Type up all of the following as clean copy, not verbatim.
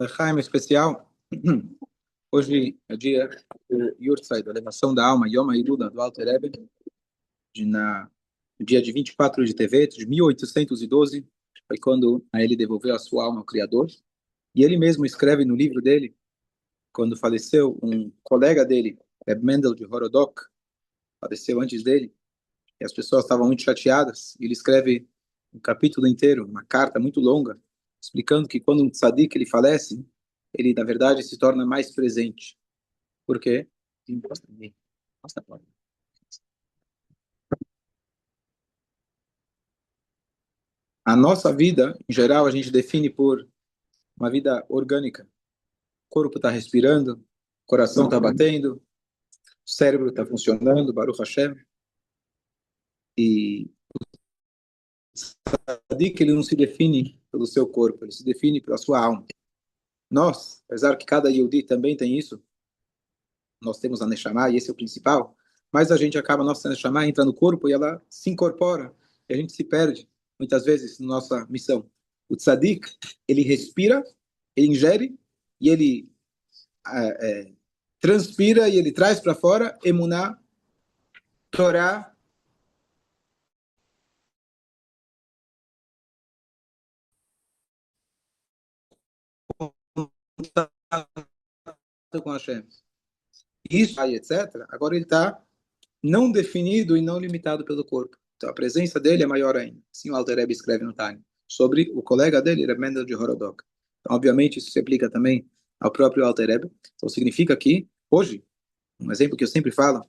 Chaim especial. Hoje é dia do Yurtzeit, da elevação da alma, Yom HaIlula, do Alter Rebbe, no dia de 24 de Tevet, de 1812, foi quando ele devolveu a sua alma ao Criador. E ele mesmo escreve no livro dele, quando faleceu, um colega dele, Reb Mendel de Horodok, faleceu antes dele, e as pessoas estavam muito chateadas, e ele escreve um capítulo inteiro, uma carta muito longa, explicando que quando um tzadik ele falece, ele, na verdade, se torna mais presente. Por quê? Encosta em mim. Encosta a porta. A nossa vida, em geral, a gente define por uma vida orgânica. O corpo está respirando, o coração está batendo, o cérebro está funcionando, Baruch Hashem. E o tzadik, ele não se define pelo seu corpo, ele se define pela sua alma. Nós, apesar que cada Yehudi também tem isso, nós temos a Neshama, e esse é o principal, mas a gente acaba, nossa Neshama entra no corpo e ela se incorpora, e a gente se perde, muitas vezes, na nossa missão. O tzadik, ele respira, ele ingere, e ele transpira, e ele traz para fora, emuná, Torá, com Hashem. Isso, etc. Agora ele está não definido e não limitado pelo corpo. Então a presença dele é maior ainda. Assim o Alter Rebbe escreve no Tânia, sobre o colega dele, Reb Mendel de Horodok. Então, obviamente, isso se aplica também ao próprio Alter Rebbe. Então significa que, hoje, um exemplo que eu sempre falo,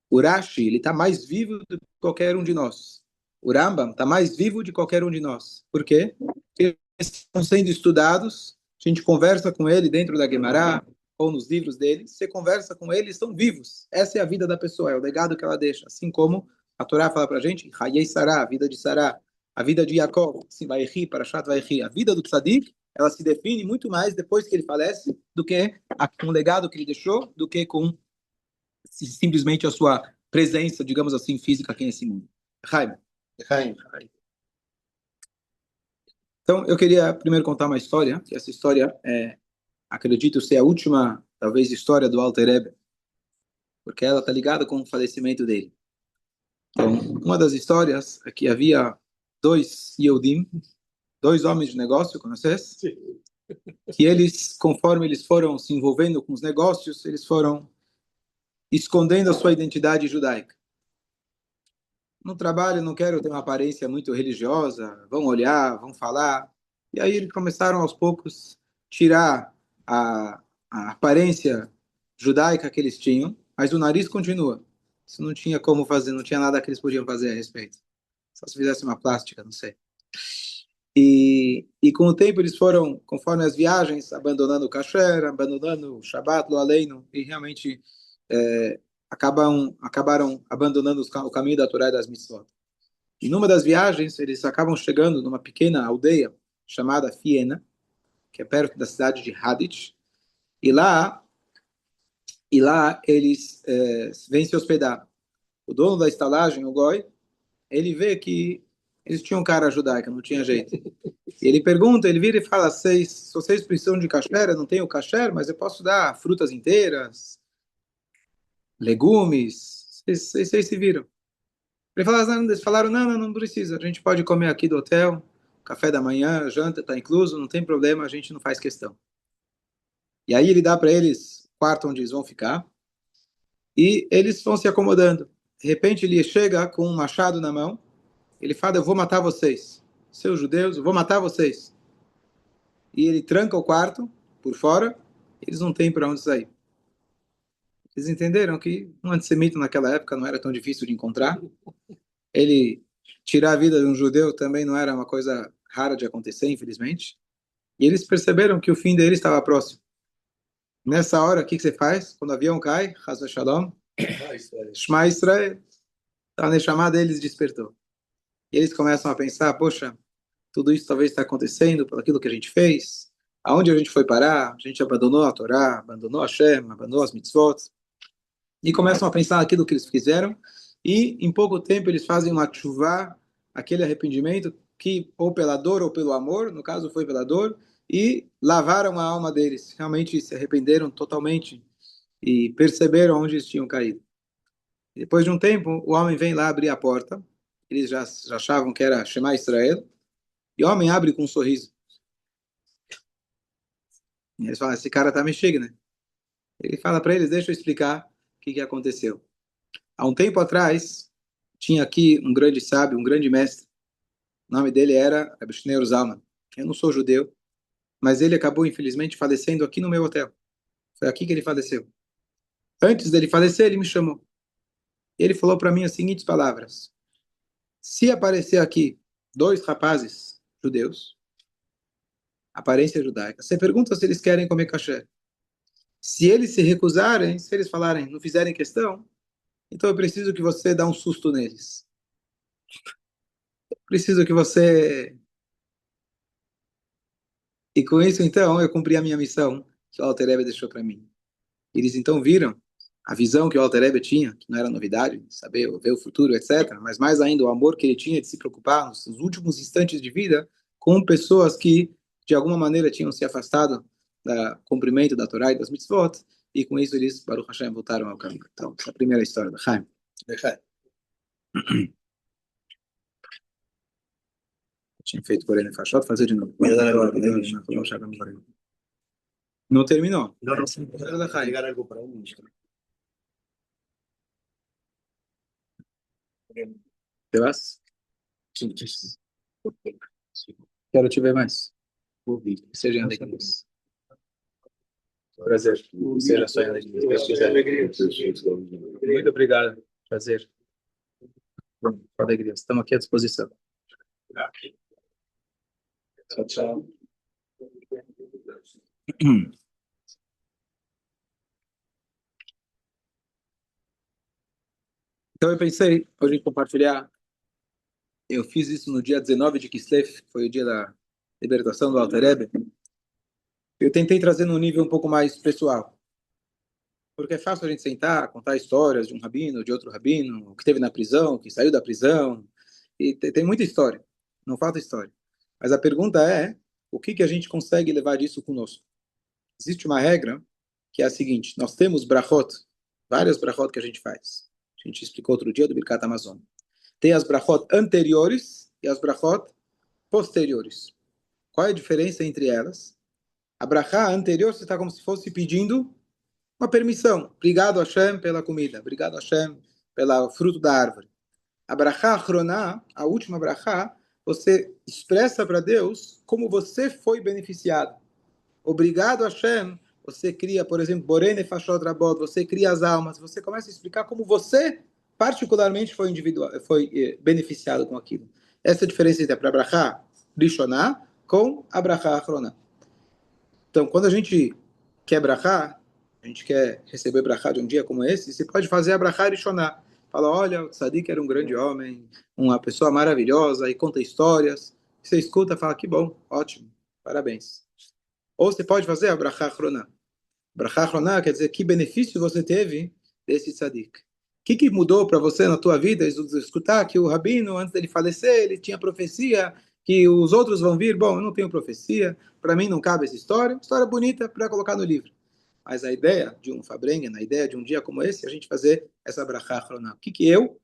o Rashi, ele está mais vivo do que qualquer um de nós. O Rambam está mais vivo de qualquer um de nós. Por quê? Porque eles estão sendo estudados, a gente conversa com ele dentro da Guemará, ou nos livros dele, você conversa com eles, estão vivos. Essa é a vida da pessoa, é o legado que ela deixa. Assim como a Torá fala para a gente, Hayei Sará, a vida de Sará, a vida de Yaakov, assim, Vaihi, Parashat Vaihi, a vida do Tzadik, ela se define muito mais depois que ele falece do que com o legado que ele deixou, do que com simplesmente a sua presença, digamos assim, física aqui nesse mundo. Haim. Haim. Então, eu queria primeiro contar uma história, que essa história acredito ser a última, talvez, história do Alter Rebbe, porque ela está ligada com o falecimento dele. Então, uma das histórias é que havia dois Yehudim, dois homens de negócio, conheces? Sim. Que eles, conforme eles foram se envolvendo com os negócios, eles foram escondendo a sua identidade judaica. No trabalho, não quero ter uma aparência muito religiosa, vão olhar, vão falar. E aí eles começaram aos poucos tirar a aparência judaica que eles tinham, mas o nariz continua. Isso não tinha como fazer, não tinha nada que eles podiam fazer a respeito. Só se fizesse uma plástica, não sei. E com o tempo eles foram, conforme as viagens, abandonando o kasher, abandonando o Shabbat, o Aleinu, e realmente acabaram abandonando o caminho da Torá e das mitzvot. E numa das viagens, eles acabam chegando numa pequena aldeia chamada Fiena, que é perto da cidade de Haditz, e lá eles vêm se hospedar. O dono da estalagem, o Goi, ele vê que eles tinham cara judaica, não tinha jeito. E ele pergunta, ele vira e fala, se vocês precisam de kasher, eu não tenho kasher, mas eu posso dar frutas inteiras, legumes, vocês se viram. Eles falaram, não precisa, a gente pode comer aqui do hotel, café da manhã, janta, está incluso, não tem problema, a gente não faz questão. E aí ele dá para eles o quarto onde eles vão ficar, e eles vão se acomodando. De repente ele chega com um machado na mão, ele fala, eu vou matar vocês, seus judeus, eu vou matar vocês. E ele tranca o quarto por fora, eles não têm para onde sair. Eles entenderam que um antissemita naquela época não era tão difícil de encontrar. Ele tirar a vida de um judeu também não era uma coisa rara de acontecer, infelizmente. E eles perceberam que o fim dele estava próximo. Nessa hora, o que você faz? Quando o avião cai, Chas Shalom, Shema Israel, a Neshama deles despertou. E eles começam a pensar, poxa, tudo isso talvez está acontecendo por aquilo que a gente fez. Aonde a gente foi parar? A gente abandonou a Torá, abandonou a Shem, abandonou as mitzvot. E começam a pensar naquilo que eles fizeram. E em pouco tempo eles fazem uma tshuva, aquele arrependimento que ou pela dor ou pelo amor, no caso foi pela dor, e lavaram a alma deles. Realmente se arrependeram totalmente e perceberam onde eles tinham caído. Depois de um tempo, o homem vem lá abrir a porta. Eles já achavam que era Shema Israel. E o homem abre com um sorriso. E eles falam, esse cara tá me chega, né? Ele fala para eles, deixa eu explicar o que aconteceu. Há um tempo atrás, tinha aqui um grande sábio, um grande mestre. O nome dele era Rabbi Shneur Zalman. Eu não sou judeu, mas ele acabou, infelizmente, falecendo aqui no meu hotel. Foi aqui que ele faleceu. Antes dele falecer, ele me chamou. Ele falou para mim as seguintes palavras: se aparecer aqui dois rapazes judeus, aparência judaica, você pergunta se eles querem comer kasher. Se eles se recusarem, se eles falarem, não fizerem questão, então eu preciso que você dê um susto neles. Preciso que você... E com isso, então, eu cumpri a minha missão que o Alter Rebbe deixou para mim. Eles então viram a visão que o Alter Rebbe tinha, que não era novidade, saber ver o futuro, etc., mas mais ainda o amor que ele tinha de se preocupar nos seus últimos instantes de vida com pessoas que, de alguma maneira, tinham se afastado do cumprimento da Torá e das mitzvot, e com isso eles, Baruch Hashem, voltaram ao caminho. Então, essa é a primeira história da Chaim. Tinha feito por ele, Fachot, fazer de novo. Não terminou. Não, não. Te vas? Quero te ver mais. Seja em alegrias. Prazer. Seja só em alegrias. Muito obrigado. Prazer. Com alegria. Estamos aqui à disposição. Tchau, tchau. Então eu pensei hoje em compartilhar. Eu fiz isso no dia 19 de Kislev, que foi o dia da libertação do Alter Rebbe. Eu tentei trazer num nível um pouco mais pessoal, porque é fácil a gente sentar, contar histórias de um rabino, de outro rabino, o que teve na prisão, o que saiu da prisão, e tem muita história, não falta história. Mas a pergunta é, o que a gente consegue levar disso conosco? Existe uma regra que é a seguinte: nós temos brachot, várias brachot que a gente faz. A gente explicou outro dia do Birkat Amazon. Tem as brachot anteriores e as brachot posteriores. Qual é a diferença entre elas? A brachá anterior você está como se fosse pedindo uma permissão. Obrigado, Hashem, pela comida. Obrigado, Hashem, pelo fruto da árvore. A brachá achroná, a última brachá, você expressa para Deus como você foi beneficiado. Obrigado, Hashem. Você cria, por exemplo, Borei Nefashot Rabot, você cria as almas, você começa a explicar como você, particularmente, foi, beneficiado com aquilo. Essa é a diferença entre a brachá Rishoná com a brachá achroná. Então, quando a gente quer brachá, a gente quer receber brachá de um dia como esse, você pode fazer a brachá Rishoná. Fala, olha, o Tzadik era um grande homem, uma pessoa maravilhosa, e conta histórias. Você escuta e fala, que bom, ótimo, parabéns. Ou você pode fazer a brachá Achroná. Brachá Achroná quer dizer que benefício você teve desse Tzadik. O que mudou para você na tua vida? Escutar que o Rabino, antes dele falecer, ele tinha profecia que os outros vão vir. Bom, eu não tenho profecia, para mim não cabe essa história. História bonita para colocar no livro. Mas a ideia de um Fabrengen, a ideia de um dia como esse, é a gente fazer essa brachá Achroná. O que eu,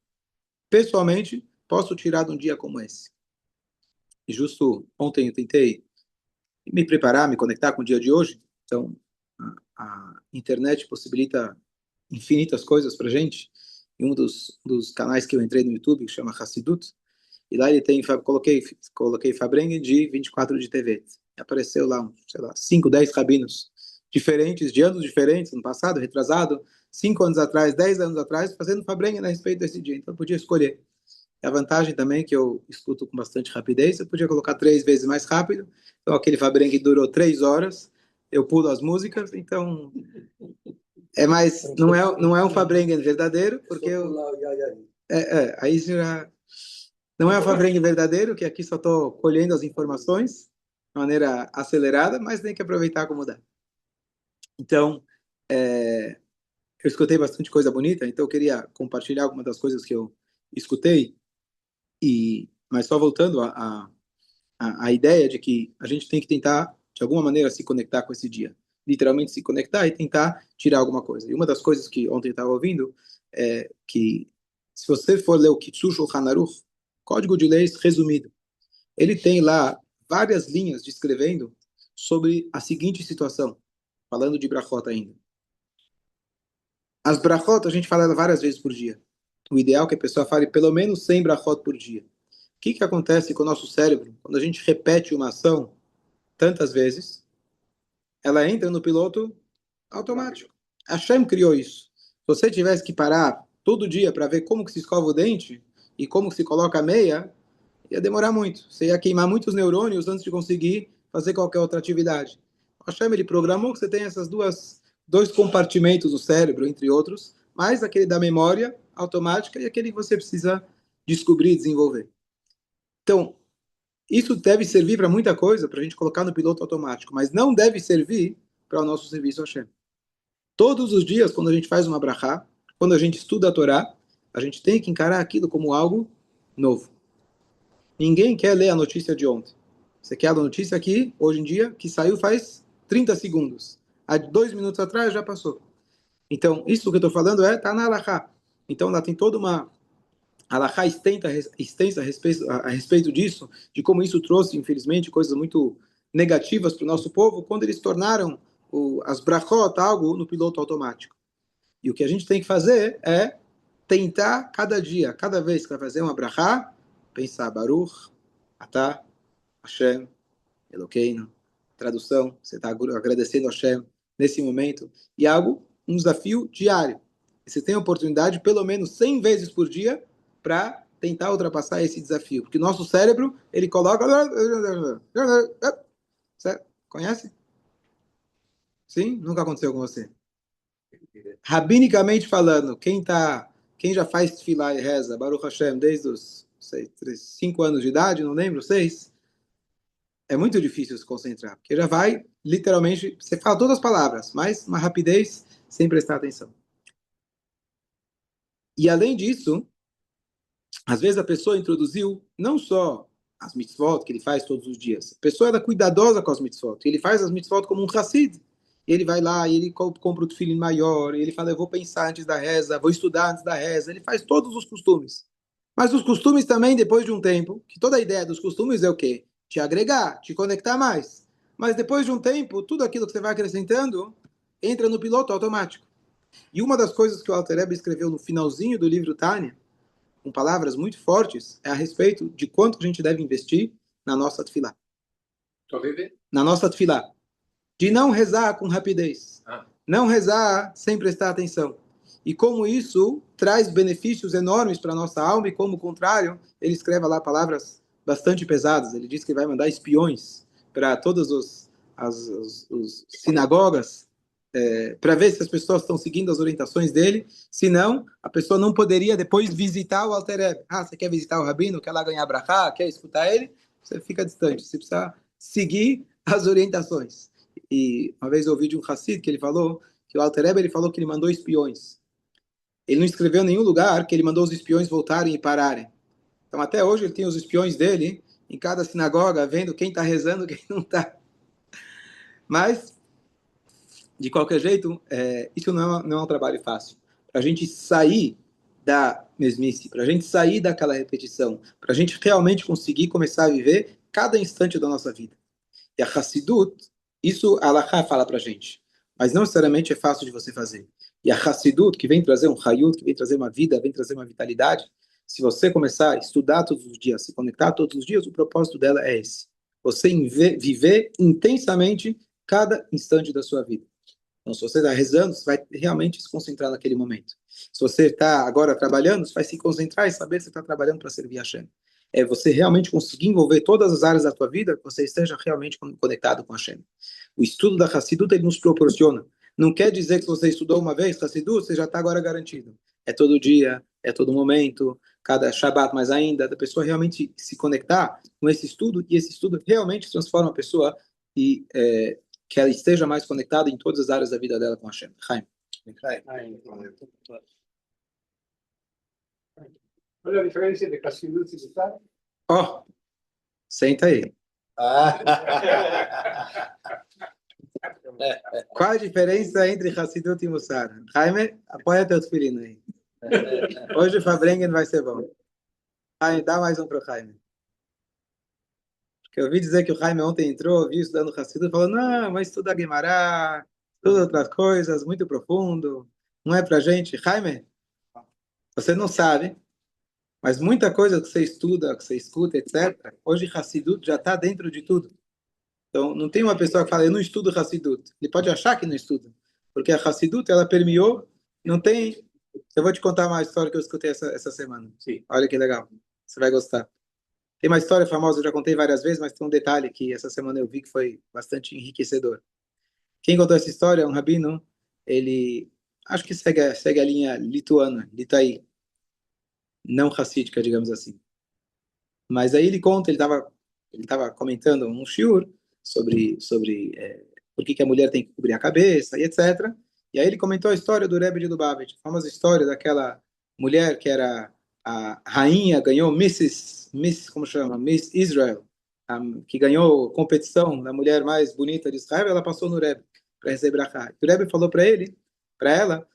pessoalmente, posso tirar de um dia como esse? E justo ontem eu tentei me preparar, me conectar com o dia de hoje. Então, a internet possibilita infinitas coisas para gente. E um dos canais que eu entrei no YouTube, que chama Hassidut, e lá ele tem, coloquei Fabrengen de 24 de TV. Apareceu lá, sei lá, 5, 10 rabinos diferentes, de anos diferentes, no passado, retrasado, 5 anos atrás, 10 anos atrás, fazendo Fabrengen a respeito desse dia. Então, eu podia escolher. A vantagem também é que eu escuto com bastante rapidez, eu podia colocar 3 vezes mais rápido. Então, aquele Fabrengue durou 3 horas, eu pulo as músicas, então é mais, não é um Fabrengue verdadeiro, porque aí já não é um Fabrengue verdadeiro, que aqui só estou colhendo as informações de maneira acelerada, mas tem que aproveitar como dá. Então, eu escutei bastante coisa bonita, então eu queria compartilhar algumas das coisas que eu escutei, mas só voltando a ideia de que a gente tem que tentar, de alguma maneira, se conectar com esse dia. Literalmente se conectar e tentar tirar alguma coisa. E uma das coisas que ontem eu estava ouvindo é que, se você for ler o Kitsu Shulchan Aruch, Código de Leis Resumido, ele tem lá várias linhas descrevendo sobre a seguinte situação, falando de brachot ainda. As brachot, a gente fala ela várias vezes por dia. O ideal é que a pessoa fale pelo menos 100 brachot por dia. O que acontece com o nosso cérebro quando a gente repete uma ação tantas vezes? Ela entra no piloto automático. A Hashem criou isso. Se você tivesse que parar todo dia para ver como que se escova o dente e como que se coloca a meia, ia demorar muito. Você ia queimar muitos neurônios antes de conseguir fazer qualquer outra atividade. O Hashem, ele programou que você tem essas dois compartimentos do cérebro, entre outros, mais aquele da memória automática e aquele que você precisa descobrir e desenvolver. Então, isso deve servir para muita coisa, para a gente colocar no piloto automático, mas não deve servir para o nosso serviço a Hashem. Todos os dias, quando a gente faz uma brachá, quando a gente estuda a Torá, a gente tem que encarar aquilo como algo novo. Ninguém quer ler a notícia de ontem. Você quer a notícia aqui, hoje em dia, que saiu faz 30 segundos. Há 2 minutos atrás já passou. Então, isso que eu estou falando está na Alahá. Então, lá tem toda uma Alahá extensa a respeito disso, de como isso trouxe, infelizmente, coisas muito negativas para o nosso povo, quando eles tornaram as brachot algo no piloto automático. E o que a gente tem que fazer é tentar cada dia, cada vez que vai fazer uma brachá, pensar Baruch, Atah, Hashem, Elokeinu. Tradução, você está agradecendo a Hashem nesse momento. E um desafio diário. Você tem a oportunidade, pelo menos 100 vezes por dia, para tentar ultrapassar esse desafio. Porque o nosso cérebro, ele coloca... Certo? Conhece? Sim? Nunca aconteceu com você. Rabinicamente falando, quem já faz tefilá e reza, Baruch Hashem, desde os 5 anos de idade, não lembro, 6, é muito difícil se concentrar, porque já vai, literalmente, você fala todas as palavras, mas uma rapidez sem prestar atenção. E além disso, às vezes a pessoa introduziu não só as mitzvot que ele faz todos os dias, a pessoa é cuidadosa com as mitzvot, ele faz as mitzvot como um chassid, ele vai lá e ele compra o tefilim maior, ele fala, eu vou pensar antes da reza, vou estudar antes da reza, ele faz todos os costumes. Mas os costumes também, depois de um tempo, que toda a ideia dos costumes é o quê? Te agregar, te conectar mais. Mas depois de um tempo, tudo aquilo que você vai acrescentando entra no piloto automático. E uma das coisas que o Alter Rebbe escreveu no finalzinho do livro Tânia, com palavras muito fortes, é a respeito de quanto a gente deve investir na nossa tefilá. Na nossa tefilá. De não rezar com rapidez. Não rezar sem prestar atenção. E como isso traz benefícios enormes para a nossa alma, e como o contrário, ele escreve lá palavras bastante pesadas. Ele diz que vai mandar espiões para todas as sinagogas, para ver se as pessoas estão seguindo as orientações dele. Senão, a pessoa não poderia depois visitar o Alter Rebbe. Você quer visitar o Rabino, quer lá ganhar brachá, quer escutar ele? Você fica distante. Você precisa seguir as orientações. E uma vez eu ouvi de um Hassid que ele falou que o Alter Rebbe, ele falou que ele mandou espiões. Ele não escreveu em nenhum lugar que ele mandou os espiões voltarem e pararem. Então, até hoje, ele tem os espiões dele em cada sinagoga, vendo quem está rezando e quem não está. Mas, de qualquer jeito, isso não é um trabalho fácil. Para a gente sair da mesmice, para a gente sair daquela repetição, para a gente realmente conseguir começar a viver cada instante da nossa vida. E a Hassidut, isso a Halakha fala para a gente, mas não necessariamente é fácil de você fazer. E a Hassidut, que vem trazer um Hayut, que vem trazer uma vida, vem trazer uma vitalidade, se você começar a estudar todos os dias, se conectar todos os dias, o propósito dela é esse. Você viver intensamente cada instante da sua vida. Então, se você está rezando, você vai realmente se concentrar naquele momento. Se você está agora trabalhando, você vai se concentrar e saber que você está trabalhando para servir a Hashem. É você realmente conseguir envolver todas as áreas da tua vida, que você esteja realmente conectado com a Hashem. O estudo da Hassidut, ele nos proporciona. Não quer dizer que se você estudou uma vez Hassidut, você já está agora garantido. É todo dia, é todo momento, cada Shabbat mais ainda, da pessoa realmente se conectar com esse estudo, e esse estudo realmente transforma a pessoa e que ela esteja mais conectada em todas as áreas da vida dela com a Hashem. Chaim. Olha a diferença de Hassidut e Star. Ó, senta aí. Qual a diferença entre Hassidut e Mussar? Jaime, apoia teu filhinho aí. Hoje o Fabrengen vai ser bom. Jaime, dá mais um pro Jaime. Porque eu ouvi dizer que o Jaime ontem entrou, viu estudando Hassidut, e falou, não, vai estudar Guimarães, estuda outras coisas, muito profundo. Não é pra gente. Jaime, você não sabe, mas muita coisa que você estuda, que você escuta, etc., hoje Hassidut já está dentro de tudo. Então, não tem uma pessoa que fala, eu não estudo Hassidut. Ele pode achar que não estuda. Porque a Hassidut, ela permeou, não tem... Eu vou te contar uma história que eu escutei essa semana. Sim. Olha que legal. Você vai gostar. Tem uma história famosa, eu já contei várias vezes, mas tem um detalhe que essa semana eu vi que foi bastante enriquecedor. Quem contou essa história é um rabino, ele... Acho que segue a linha lituana, litaí. Não racídica, digamos assim. Mas aí ele conta, ele tava comentando um shiur sobre por que a mulher tem que cobrir a cabeça e etc. E aí ele comentou a história do Rebbe de Lubavitch, a famosa história daquela mulher que era a rainha, ganhou como chama? Miss Israel, que ganhou competição da mulher mais bonita de Israel, ela passou no Rebbe para receber brachá. O Rebbe falou para ela,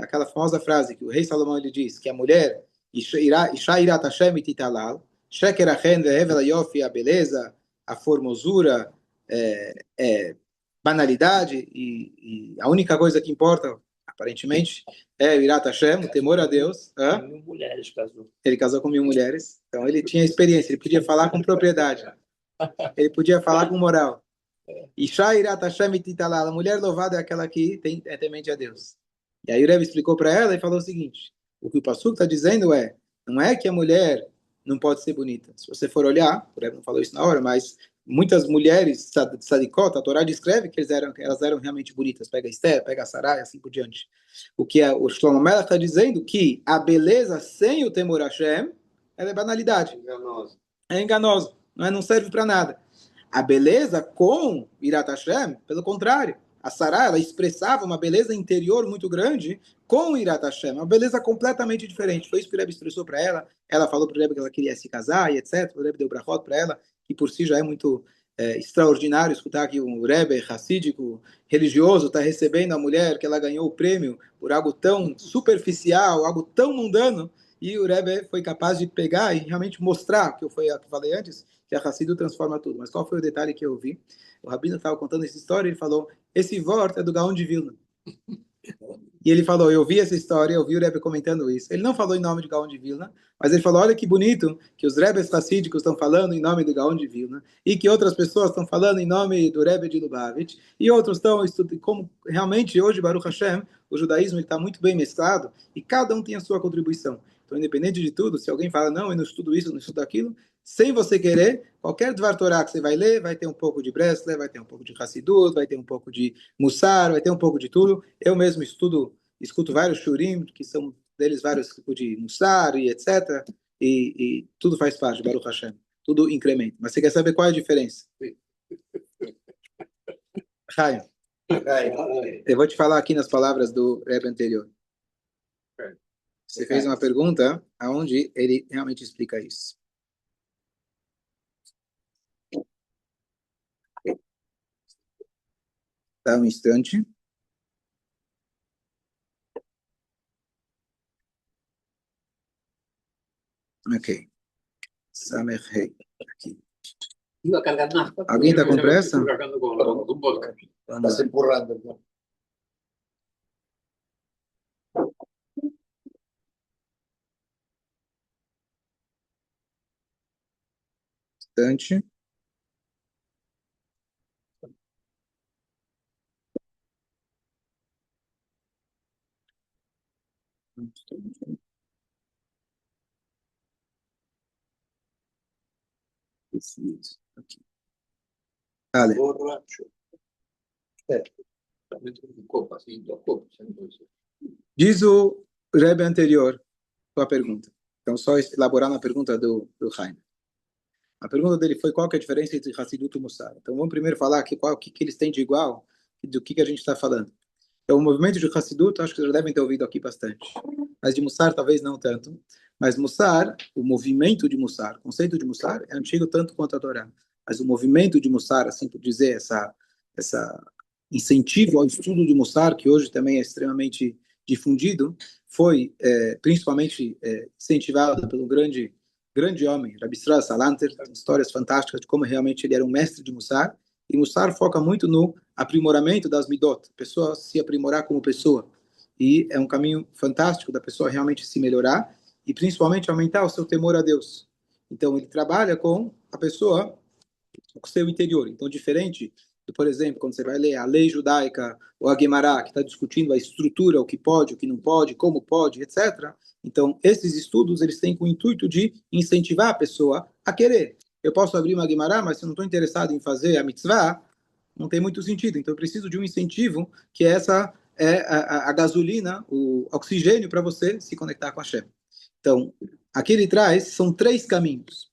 aquela famosa frase que o rei Salomão ele diz, que a mulher, Isha irat Hashem ititalal, Sheker achen vehevel yofi, a beleza, a formosura, banalidade, e a única coisa que importa, aparentemente, é o Irat Hashem, o temor a Deus. 1.000 mulheres casou. Ele casou com 1.000 mulheres, então ele tinha experiência, ele podia falar com propriedade, ele podia falar com moral. Isha Irat Hashem ititalal, a mulher louvada é aquela que é temente a Deus. E aí o Rebbe explicou para ela e falou o seguinte, o que o Passuco está dizendo não é que a mulher não pode ser bonita. Se você for olhar, o Rebbe não falou isso na hora, mas muitas mulheres sadikot, a Torá descreve que elas eram realmente bonitas. Pega a Esther, pega a Sarai, assim por diante. O que o Shlomo Melech está dizendo que a beleza sem o temor a Hashem, ela é banalidade. É enganoso. Não serve para nada. A beleza com Irat Hashem, pelo contrário. A Sarah, ela expressava uma beleza interior muito grande com Irat Hashem, uma beleza completamente diferente. Foi isso que o Rebbe expressou para ela. Ela falou para o Rebbe que ela queria se casar e etc. O Rebbe deu brachot para ela, que por si já é muito extraordinário escutar que um Rebbe racídico, religioso, está recebendo a mulher que ela ganhou o prêmio por algo tão superficial, algo tão mundano, e o Rebbe foi capaz de pegar e realmente mostrar, que eu falei antes, que a Hassidu transforma tudo. Mas qual foi o detalhe que eu vi? O Rabino estava contando essa história e ele falou, esse Vort é do Gaon de Vilna. E ele falou, eu vi essa história, eu vi o Rebbe comentando isso. Ele não falou em nome de Gaon de Vilna, mas ele falou, olha que bonito que os Rebbes Hassídicos estão falando em nome do Gaon de Vilna, e que outras pessoas estão falando em nome do Rebbe de Lubavitch, e outros estão estudando, como realmente hoje, Baruch Hashem, o judaísmo está muito bem mesclado, e cada um tem a sua contribuição. Então, independente de tudo, se alguém fala, não, eu não estudo isso, eu não estudo aquilo, sem você querer, qualquer Dvar Torá que você vai ler, vai ter um pouco de Bresler, vai ter um pouco de Hassidut, vai ter um pouco de Mussar, vai ter um pouco de tudo. Eu mesmo escuto vários shurim, que são deles vários tipos de Mussar e etc. E tudo faz parte, Baruch Hashem. Tudo incrementa. Mas você quer saber qual é a diferença? Chaim, eu vou te falar aqui nas palavras do Rebbe anterior. Você fez uma pergunta aonde ele realmente explica isso. Dá um instante. Ok. Samech Rei. Aqui. Alguém está com pressa? Está se empurrando. Instante. Aqui. Vale. Diz o Rebbe anterior, sua pergunta. Então, só elaborar na pergunta do Chaim. A pergunta dele foi qual que é a diferença entre Hassidut e Mussar. Então, vamos primeiro falar aqui o que eles têm de igual e do que a gente está falando. Então, o movimento de Hassidut, acho que vocês já devem ter ouvido aqui bastante. Mas de Mussar, talvez não tanto. Mas Mussar, o movimento de Mussar, o conceito de Mussar, é antigo tanto quanto a Torá. mas o movimento de Mussar, assim por dizer, essa incentivo ao estudo de Mussar, que hoje também é extremamente difundido, foi principalmente incentivado pelo grande homem, Rabbi Strauss Salanter, histórias fantásticas de como realmente ele era um mestre de Mussar, e Mussar foca muito no aprimoramento das midot, a pessoa se aprimorar como pessoa, e é um caminho fantástico da pessoa realmente se melhorar, e principalmente aumentar o seu temor a Deus. Então ele trabalha com a pessoa, o seu interior. Então, diferente do, por exemplo, quando você vai ler a lei judaica ou a Guemará, que está discutindo a estrutura, o que pode, o que não pode, como pode, etc. Então, esses estudos, eles têm o intuito de incentivar a pessoa a querer. Eu posso abrir uma Guemará, mas se eu não estou interessado em fazer a mitzvah, não tem muito sentido. Então, eu preciso de um incentivo, que essa é a gasolina, o oxigênio para você se conectar com a Shem. Então, aqui ele traz, são 3 caminhos.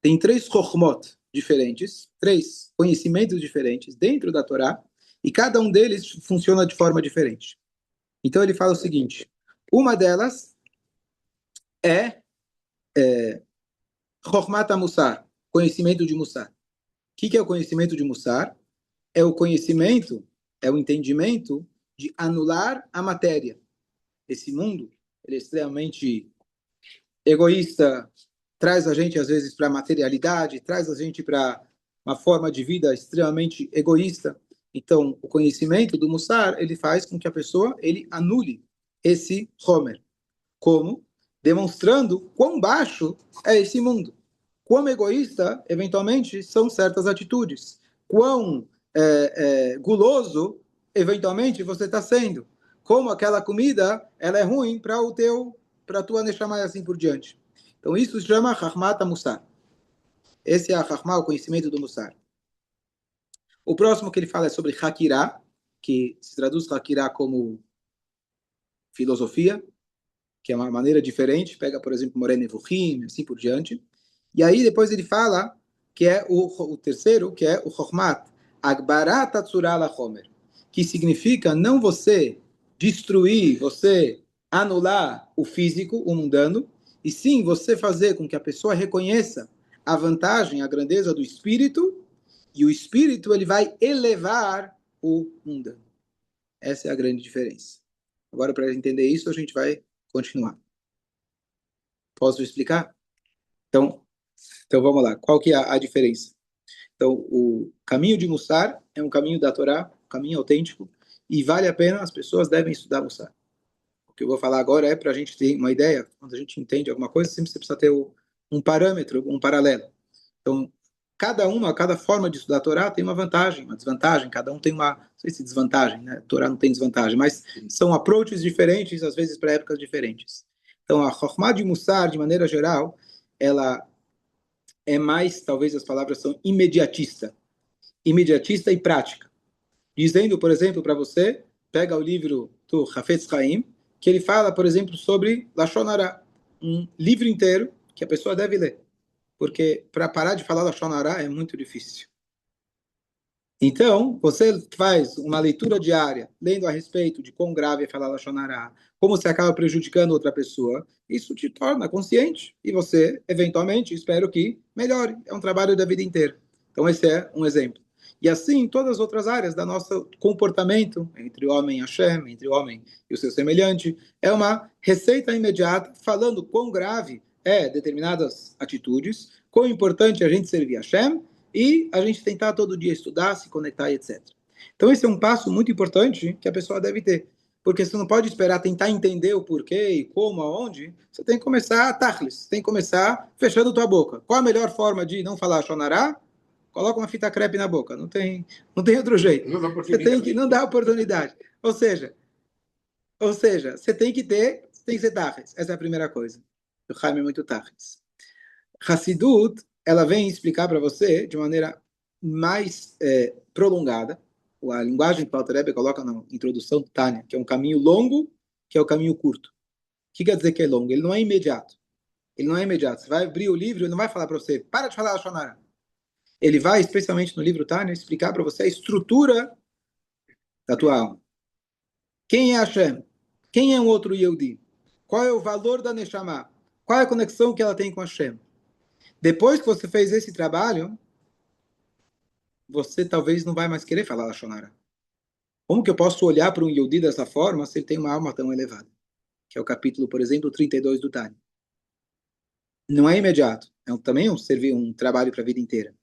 Tem 3 chokhmot diferentes, 3 conhecimentos diferentes dentro da Torá, e cada um deles funciona de forma diferente. Então ele fala o seguinte: uma delas é Chokhmat Mussar, conhecimento de Mussar. O que é o conhecimento de Mussar? É o conhecimento, é o entendimento de anular a matéria. Esse mundo, ele é extremamente egoísta, traz a gente às vezes para a materialidade, traz a gente para uma forma de vida extremamente egoísta. Então, o conhecimento do Mussar, ele faz com que a pessoa ele anule esse Homer. Como? Demonstrando quão baixo é esse mundo. Quão egoísta, eventualmente, são certas atitudes. Quão guloso, eventualmente, você está sendo. Como aquela comida, ela é ruim para a tua Neshama e assim por diante. Então, isso se chama Chachmat Mussar. Esse é a Chachma, o conhecimento do Mussar. O próximo que ele fala é sobre Hakirá, que se traduz Hakirá como filosofia, que é uma maneira diferente, pega, por exemplo, Moré Nevuchim, assim por diante. E aí depois ele fala que é o terceiro, que é o Chokhmat, Agbarat Atzurah LaChomer, que significa não você destruir, você anular o físico, o mundano, e sim você fazer com que a pessoa reconheça a vantagem, a grandeza do espírito, e o espírito ele vai elevar o mundano. Essa é a grande diferença. Agora, para entender isso, a gente vai continuar. Posso explicar? Então, então vamos lá. Qual que é a diferença? Então, o caminho de Mussar é um caminho da Torá, um caminho autêntico, e vale a pena, as pessoas devem estudar Mussar. O que eu vou falar agora é para a gente ter uma ideia, quando a gente entende alguma coisa, sempre você precisa ter um parâmetro, um paralelo. Então, cada forma de estudar a Torá tem uma vantagem, uma desvantagem, cada um tem uma, não sei se desvantagem, né? A Torá não tem desvantagem, mas são approaches diferentes, às vezes para épocas diferentes. Então, a Chokhmah de Mussar, de maneira geral, ela é mais, talvez as palavras são imediatista e prática. Dizendo, por exemplo, para você, pega o livro do Hafetz Haim, que ele fala, por exemplo, sobre Lashon Hara, um livro inteiro que a pessoa deve ler. Porque para parar de falar Lashon Hara é muito difícil. Então, você faz uma leitura diária, lendo a respeito de quão grave é falar Lashon Hara, como você acaba prejudicando outra pessoa, isso te torna consciente e você, eventualmente, espero que melhore. É um trabalho da vida inteira. Então, esse é um exemplo. E assim, em todas as outras áreas do nosso comportamento, entre o homem e Hashem, entre o homem e o seu semelhante, é uma receita imediata falando quão grave é determinadas atitudes, quão importante é a gente servir a Hashem, e a gente tentar todo dia estudar, se conectar e etc. Então esse é um passo muito importante que a pessoa deve ter, porque você não pode esperar tentar entender o porquê e como, aonde, você tem que começar a tachlis, tem que começar fechando tua boca. Qual a melhor forma de não falar shonará? Coloca uma fita crepe na boca, não tem outro jeito. Você tem que não dá oportunidade. Ou seja, você tem que ser tachlis. Essa é a primeira coisa. O Chaim é muito tachlis. Hassidut, ela vem explicar para você de maneira mais prolongada, a linguagem que o Alter Rebbe coloca na introdução do Tânia, que é um caminho longo, que é o caminho curto. O que quer dizer que é longo? Ele não é imediato. Ele não é imediato. Você vai abrir o livro, ele não vai falar para você, para de falar a Shonara. Ele vai, especialmente no livro Tânia, explicar para você a estrutura da tua alma. Quem é Hashem? Quem é um outro Yehudi? Qual é o valor da Neshama? Qual é a conexão que ela tem com Hashem? Depois que você fez esse trabalho, você talvez não vai mais querer falar Lashon Hara. Como que eu posso olhar para um Yehudi dessa forma se ele tem uma alma tão elevada? Que é o capítulo, por exemplo, 32 do Tânia. Não é imediato, também servir um trabalho para a vida inteira.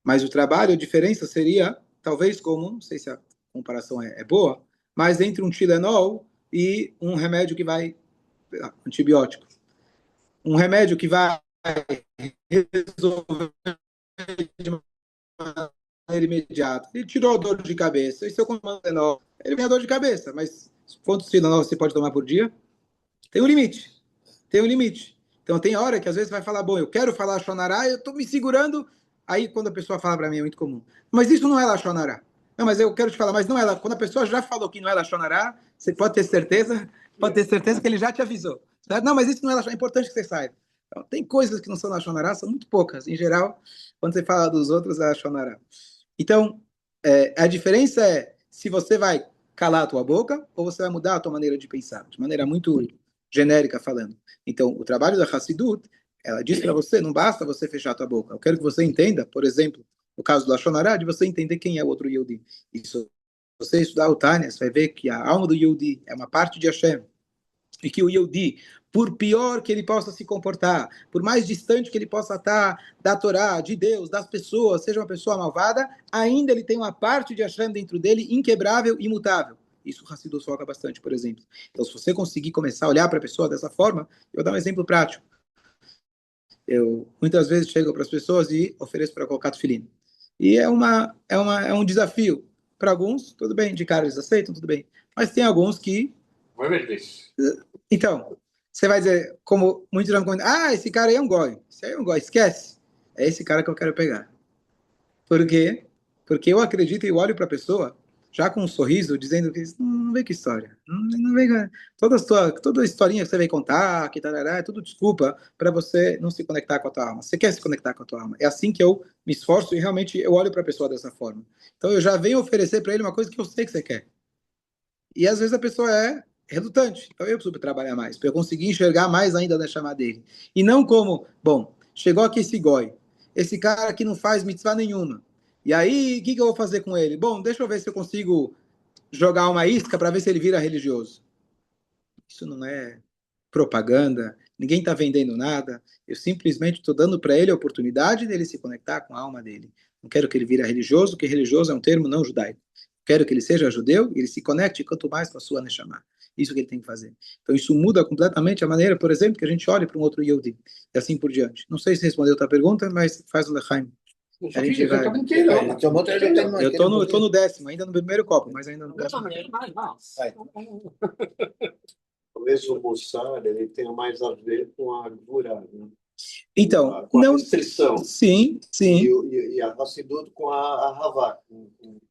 Mas o trabalho, a diferença seria, talvez como, não sei se a comparação é boa, mas entre um Tilenol e um remédio que vai, antibiótico. Um remédio que vai resolver de maneira imediata. Ele tirou a dor de cabeça. E se eu comer Tilenol, ele tem a dor de cabeça, mas quantos Tilenol você pode tomar por dia? Tem um limite. Tem um limite. Então tem hora que às vezes vai falar, bom, eu quero falar Shonará, eu estou me segurando. Aí quando a pessoa fala para mim é muito comum. Mas isso não é Lashonará. Não, mas eu quero te falar, mas não é. Quando a pessoa já falou que não é Lashonará, você pode ter certeza que ele já te avisou. Certo? Não, mas isso não é Lashonará, é importante que você saiba. Então, tem coisas que não são Lashonará, são muito poucas. Em geral, quando você fala dos outros, é Lashonará. Então, a diferença é se você vai calar a tua boca ou você vai mudar a tua maneira de pensar, de maneira muito genérica falando. Então, o trabalho da Hassidut, ela diz para você, não basta você fechar a tua boca. Eu quero que você entenda, por exemplo, no caso do Lashon Hara, de você entender quem é o outro Yehudi. Isso, se você estudar o Tânia, você vai ver que a alma do Yehudi é uma parte de Hashem. E que o Yehudi, por pior que ele possa se comportar, por mais distante que ele possa estar da Torá, de Deus, das pessoas, seja uma pessoa malvada, ainda ele tem uma parte de Hashem dentro dele inquebrável e imutável. Isso o Hassidus foca bastante, por exemplo. Então, se você conseguir começar a olhar para a pessoa dessa forma, eu vou dar um exemplo prático. Eu muitas vezes chego para as pessoas e ofereço para colocar tefilim. E é um desafio. Para alguns, tudo bem, de cara eles aceitam, tudo bem. Mas tem alguns que então, você vai dizer, como muitos já me comentam, esse cara aí é um goi. Esse aí é um goi, esquece. É esse cara que eu quero pegar. Por quê? Porque eu acredito e olho para a pessoa, já com um sorriso, dizendo que não vem que história. Não vem, toda a historinha que você vem contar, que tarará, é tudo desculpa para você não se conectar com a tua alma. Você quer se conectar com a tua alma. É assim que eu me esforço e realmente eu olho para a pessoa dessa forma. Então eu já venho oferecer para ele uma coisa que eu sei que você quer. E às vezes a pessoa é redutante. Então eu preciso trabalhar mais, para eu conseguir enxergar mais ainda da chamada dele. E não como, bom, chegou aqui esse goi, esse cara que não faz mitzvah nenhuma. E aí, o que eu vou fazer com ele? Bom, deixa eu ver se eu consigo jogar uma isca para ver se ele vira religioso. Isso não é propaganda, ninguém está vendendo nada. Eu simplesmente estou dando para ele a oportunidade dele se conectar com a alma dele. Não quero que ele vire religioso, porque religioso é um termo não judaico. Quero que ele seja judeu e ele se conecte quanto mais com a sua Neshama. Isso que ele tem que fazer. Então isso muda completamente a maneira, por exemplo, que a gente olha para um outro Yehudi e assim por diante. Não sei se respondeu a tua pergunta, mas faz um lechaim. A gente vai. Eu tô no décimo, ainda no primeiro copo, mas ainda no décimo. Talvez o Mussar ele tenha mais a ver com a Gura, né? Então, com a não. restrição. Sim, sim. E a Hassidut com a Havá.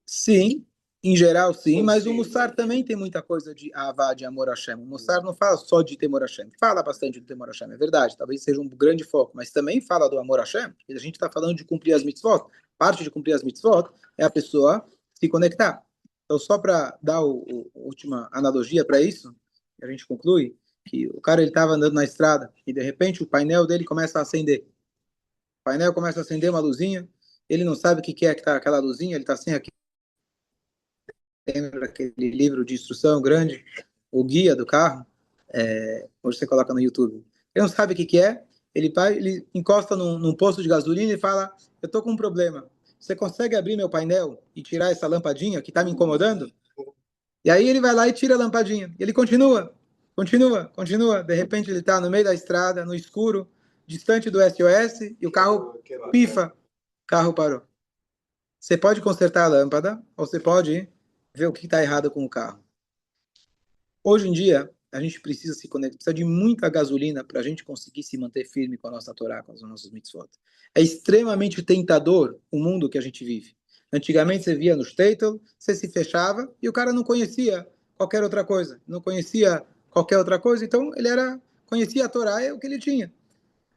Sim, em geral sim, mas o Sim, Mussar também tem muita coisa de Avá, de amor a Hashem. O Mussar não fala só de temor a Hashem, fala bastante do temor a Hashem, é verdade, talvez seja um grande foco, mas também fala do amor a Hashem, porque a gente está falando de cumprir as mitzvot. Parte de cumprir as mitzvot é a pessoa se conectar. Então, só para dar a última analogia para isso, a gente conclui que o cara ele estava andando na estrada e de repente o painel dele começa a acender. O painel começa a acender uma luzinha, ele não sabe o que é que está aquela luzinha, ele está sem aqui lembra aquele livro de instrução grande, o guia do carro, hoje você coloca no YouTube. Ele não sabe o que é, ele encosta num posto de gasolina e fala, eu estou com um problema, você consegue abrir meu painel e tirar essa lampadinha que está me incomodando? E aí ele vai lá e tira a lampadinha. Ele continua. De repente ele está no meio da estrada, no escuro, distante do SOS, e o carro pifa, o carro parou. Você pode consertar a lâmpada, ou você pode ver o que está errado com o carro. Hoje em dia, a gente precisa se conectar, precisa de muita gasolina para a gente conseguir se manter firme com a nossa Torá, com os nossos mitzvot. É extremamente tentador o mundo que a gente vive. Antigamente você via no shtetl, você se fechava e o cara não conhecia qualquer outra coisa, então conhecia a Torá, é o que ele tinha.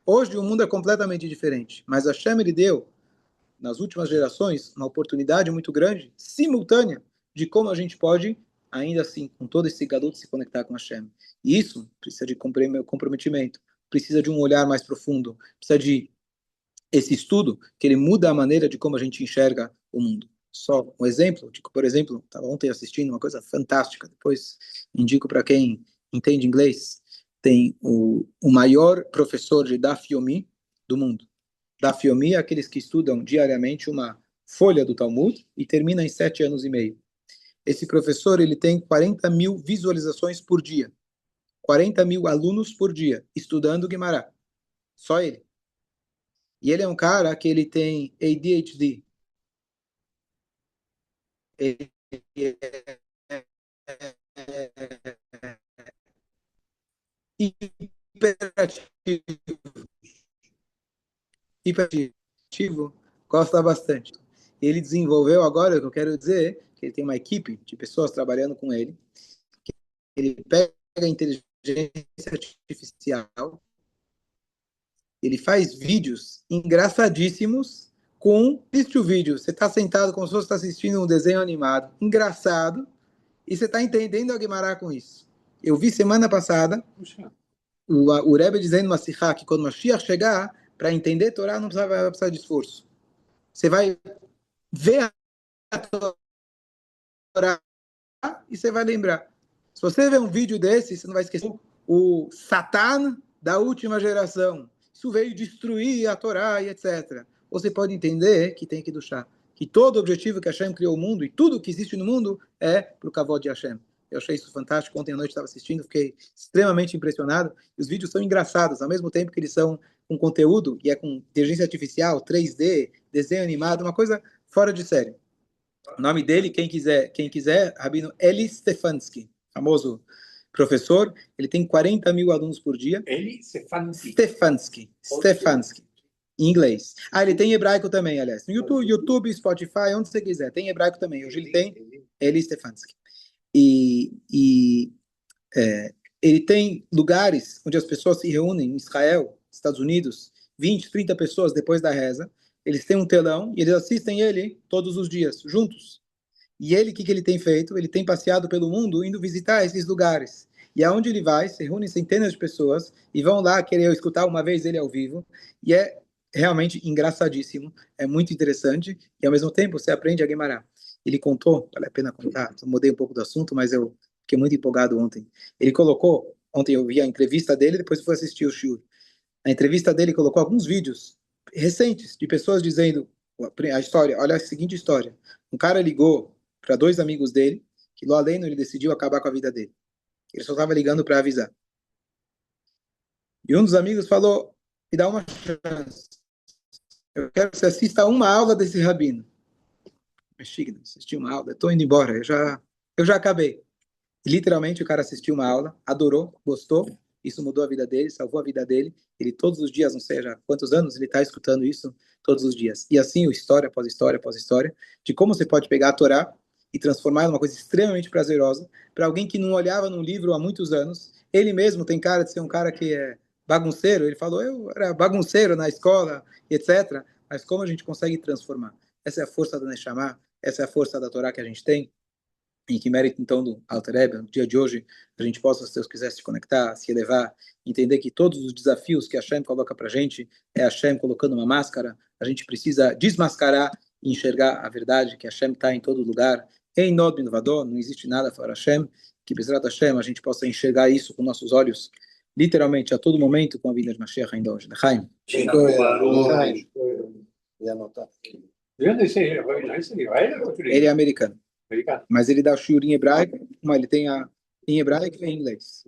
Hoje o mundo é completamente diferente, mas a Hashem ele deu nas últimas gerações, uma oportunidade muito grande, simultânea, de como a gente pode, ainda assim, com todo esse garoto, se conectar com a Hashem. E isso precisa de comprometimento, precisa de um olhar mais profundo, precisa de esse estudo, que ele muda a maneira de como a gente enxerga o mundo. Só um exemplo, tipo, por exemplo, estava ontem assistindo uma coisa fantástica, depois indico para quem entende inglês, tem o maior professor de Daf Yomi do mundo. Daf Yomi é aqueles que estudam diariamente uma folha do Talmud e termina em 7 anos e meio. Esse professor, ele tem 40 mil visualizações por dia. 40 mil alunos por dia, estudando Guimarães. Só ele. E ele é um cara que ele tem ADHD. Ele é hiperativo, hiperativo, gosta bastante. Ele desenvolveu agora, o que eu quero dizer, que ele tem uma equipe de pessoas trabalhando com ele. Ele pega a inteligência artificial, ele faz vídeos engraçadíssimos com, assiste o vídeo, você está sentado como se você está assistindo um desenho animado, engraçado, e você está entendendo a Guimarães com isso. Eu vi semana passada o Rebbe dizendo uma sikha que quando Mashiach chegar, para entender a Torá não vai precisar de esforço. Você vai ver a Torá e você vai lembrar. Se você ver um vídeo desse, você não vai esquecer o Satan da última geração. Isso veio destruir a Torá e etc. Você pode entender que tem que duchar. Que todo o objetivo que Hashem criou o mundo e tudo que existe no mundo é para o kavod de Hashem. Eu achei isso fantástico. Ontem à noite estava assistindo, fiquei extremamente impressionado. E os vídeos são engraçados, ao mesmo tempo que eles são com conteúdo, e é com inteligência artificial, 3D, desenho animado, uma coisa fora de série. O nome dele, quem quiser, Rabino Eli Stefansky, famoso professor, ele tem 40 mil alunos por dia. Eli Stefansky. Stefansky, em inglês. Ele tem hebraico também, aliás. No YouTube, Spotify, onde você quiser. Tem hebraico também. Hoje ele tem Eli Stefansky. E ele tem lugares onde as pessoas se reúnem, em Israel, Estados Unidos, 20, 30 pessoas depois da reza. Eles têm um telão e eles assistem ele todos os dias, juntos. E ele, o que ele tem feito? Ele tem passeado pelo mundo, indo visitar esses lugares. E aonde ele vai, se reúne centenas de pessoas e vão lá querer escutar uma vez ele ao vivo. E é realmente engraçadíssimo, é muito interessante. E ao mesmo tempo você aprende a Guimarães. Ele contou, vale a pena contar, eu mudei um pouco do assunto, mas eu fiquei muito empolgado ontem. Ele colocou, ontem eu vi a entrevista dele, depois fui assistir o shiur. Na entrevista dele colocou alguns vídeos recentes de pessoas dizendo a história, olha a seguinte história. Um cara ligou para dois amigos dele, que lá além ele decidiu acabar com a vida dele. Ele só estava ligando para avisar. E um dos amigos falou, me dá uma chance. Eu quero que você assista uma aula desse rabino. Mexigna, assisti uma aula, estou indo embora, eu já acabei. E, literalmente o cara assistiu uma aula, adorou, gostou, isso mudou a vida dele, salvou a vida dele. Ele todos os dias, não sei já quantos anos, ele está escutando isso todos os dias. E assim, história após história após história, de como você pode pegar a Torá e transformar em uma coisa extremamente prazerosa para alguém que não olhava num livro há muitos anos. Ele mesmo tem cara de ser um cara que é bagunceiro. Ele falou, eu era bagunceiro na escola, etc. Mas como a gente consegue transformar? Essa é a força da Neshama, essa é a força da Torá que a gente tem. E que mérito, então, do Alter Rebbe, no dia de hoje, a gente possa, se Deus quiser, se conectar, se elevar, entender que todos os desafios que a Hashem coloca para a gente é a Hashem colocando uma máscara. A gente precisa desmascarar e enxergar a verdade, que a Hashem está em todo lugar. Em Nod Milvador, não existe nada fora Hashem. Que, Bezrat Hashem, a gente possa enxergar isso com nossos olhos, literalmente, a todo momento, com a vida de Mashiach ainda hoje. Chaim. Ele é americano. Mas ele dá o shiur em hebraico, ele tem em hebraico e em inglês.